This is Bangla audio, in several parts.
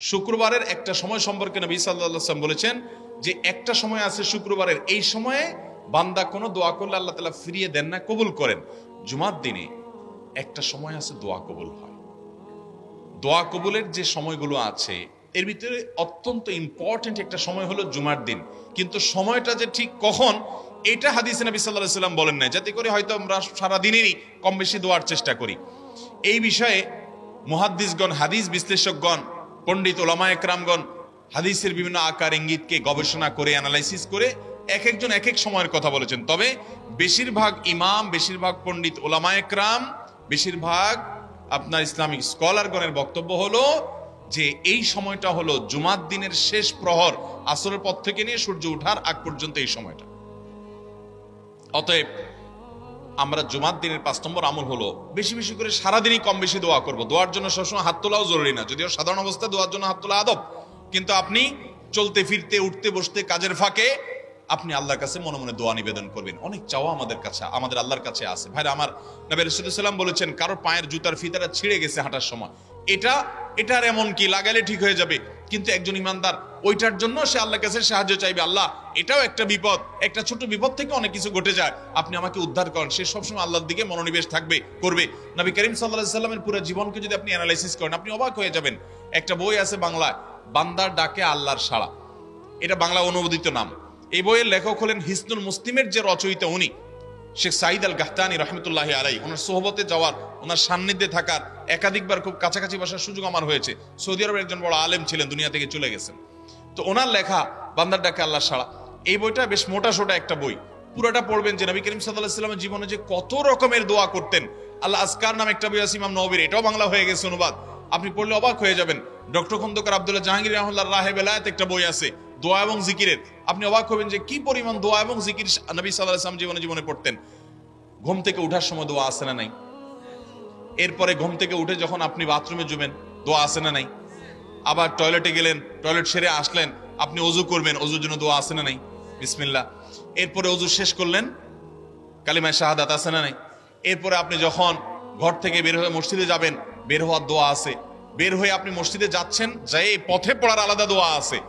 শুক্রবারের একটা সময় সম্পর্কে নবী সাল্লাল্লাহু আলাইহি ওয়াসাল্লাম বলেছেন যে একটা সময় আছে শুক্রবারের, এই সময়ে বান্দা কোনো দোয়া করলে আল্লাহ তাআলা ফিরিয়ে দেন না, কবুল করেন। জুমার দিনে একটা সময় আছে দোয়া কবুল হয়। দোয়া কবুলের যে সময়গুলো আছে এর ভিতরে অত্যন্ত ইম্পর্টেন্ট একটা সময় হলো জুমার দিন, কিন্তু সময়টা যে ঠিক কখন এটা হাদিসে নবী সাল্লাল্লাহু আলাইহি ওয়াসাল্লাম বলেন না, যাতে করে হয়তো আমরা সারা দিনেরই কম বেশি দোয়ার চেষ্টা করি। এই বিষয়ে মুহাদ্দিসগণ, হাদিস বিশ্লেষকগণ, পণ্ডিত ওলামা একরামগণ হাদিসের বিভিন্ন আকার ইঙ্গিতকে গবেষণা করে অ্যানালাইসিস করে এক একজন এক এক সময়ের কথা বলেছেন। তবে বেশিরভাগ ইমাম, বেশিরভাগ পণ্ডিত ওলামা একরাম, বেশিরভাগ আপনার ইসলামিক স্কলারগণের বক্তব্য হলো যে এই সময়টা হলো জুমার দিনের শেষ প্রহর, আসরের পর থেকে নিয়ে সূর্য ওঠার আগ পর্যন্ত এই সময়টা। অতএব আমরা জুমার দিনের 5 নম্বর আমল হলো বেশি বেশি করে সারাদিনই কম বেশি দোয়া করব। দোয়ার জন্য সবসময় হাত তোলাও জরুরি না, যদিও সাধারণ অবস্থায় দোয়ার জন্য হাত তোলা আদব, কিন্তু আপনি চলতে ফিরতে, উঠতে বসতে, কাজের ফাঁকে আপনি আল্লাহর কাছে মনে মনে দোয়া নিবেদন করবেন। অনেক চাওয়া আমাদের কাছে, আমাদের আল্লাহর কাছে আছে। ভাইরা আমার, নবী রাসূলুল্লাহ সাল্লাল্লাহু আলাইহি ওয়াসাল্লাম বলেছেন কারোর পায়ের জুতার ফিতাটা ছিঁড়ে গেছে হাঁটার সময়, এটার এমন কি লাগালে ঠিক হয়ে যাবে, কিন্তু একজন ইমানদার ওইটার জন্য সে আল্লাহর কাছে সাহায্য চাইবে। আল্লাহ, এটাও একটা বিপদ, একটা ছোট বিপদ থেকে অনেক কিছু ঘটে যায়, আপনি আমাকে উদ্ধার করেন। সে সবসময় আল্লাহর দিকে মনোনিবেশ করবে। নবী করিম সাল্লাল্লাহু আলাইহি ওয়াসাল্লামের পুরো জীবনকে যদি আপনি অ্যানালাইসিস করেন, আপনি অবাক হয়ে যাবেন। একটা বই আছে বাংলায়, বান্দার ডাকে আল্লাহর সাড়া, এটা বাংলা অনুবাদিত নাম। এই বইয়ের লেখক হলেন হিসনুল মুসলিমের যে রচয়িতা উনি শেখ সাঈদ আল গাহতানি রহমতুল্লাহি আলাইহি। ওনার সোহবতে যাওয়ার, ওনার সান্নিধ্যে থাকার একাধিকবার খুব কাছাকাছি বসার সুযোগ আমার হয়েছে। সৌদি আরবের একজন বড় আলেম ছিলেন, দুনিয়া থেকে চলে গেছেন। তো ওনার লেখা বান্দার ডাকে আল্লাহর সাড়া, এই বইটা বেশ মোটা সোটা একটা বই। পুরোটা পড়বেন যে নবী করিম সাল্লাল্লাহু আলাইহি ওয়াসাল্লামের জীবনে যে কত রকমের দোয়া করতেন। আল্লাহ আজকার নামে একটা বই আছে ইমাম নববীর, এটাও বাংলা হয়ে গেছে অনুবাদ, আপনি পড়লে অবাক হয়ে যাবেন। ডক্টর খন্দকার আব্দুল্লাহ জাহাঙ্গীর রাহমাতুল্লাহ রাহে বেলায়েত একটা বই আছে দোয়া এবং জিকিরের, আপনি অবাক হবেন যে কি পরিমাণ দোয়া এবং জিকির নবী সাল্লাল্লাহু আলাইহি ওয়াসাল্লাম জীবনে পড়তেন। ঘুম থেকে উঠার সময় দোয়া আছে না নাই? এরপরে ঘুম থেকে উঠে যখন আপনি বাথরুমে যাবেন দোয়া আছে না নাই? আবার টয়লেটে গেলেন, টয়লেট সেরে আসলেন, আপনি ওযু করবেন, ওযুর জন্য দোয়া আছে না নাই? বিসমিল্লাহ। এরপরে ওযু শেষ করলেন, কালিমায়ে শাহাদাত আছে না নাই? এরপরে আপনি যখন ঘর থেকে বের হয়ে মসজিদে যাবেন, বের হওয়ার দোয়া আছে। বের হয়ে আপনি মসজিদে যাচ্ছেন, যাই পথে পড়ার আলাদা দোয়া আছে।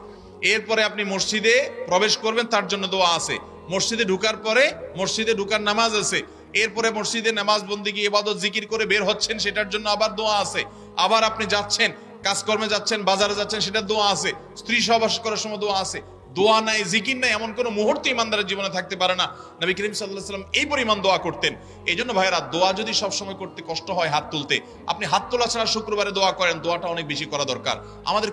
এরপরে আপনি মসজিদে প্রবেশ করবেন, তার জন্য দোয়া আছে। মসজিদে ঢুকার পরে মসজিদে ঢুকার নামাজ আছে। এরপরে মসজিদে নামাজ বন্দেগী ইবাদত জিকির করে বের হচ্ছেন, সেটার জন্য আবার দোয়া আছে। আবার আপনি যাচ্ছেন, কাজকর্মে যাচ্ছেন, বাজারে যাচ্ছেন, সেটার দোয়া আছে। স্ত্রী সহবাস করার সময় দোয়া আছে। দোয়া নাই, জিকির নাই, এমন কোনো মুহূর্ত ইমানদারের জীবনে থাকতে পারে না। নবী করিম সাল্লাল্লাহু আলাইহি ওয়াসাল্লাম এই পরিমাণ দোয়া করতেন। এই জন্য ভাইরা, দোয়া যদি সবসময় করতে কষ্ট হয় হাত তুলতে, আপনি হাত তোলা ছাড়া শুক্রবারে দোয়া করেন, দোয়াটা অনেক বেশি করা দরকার। আমাদের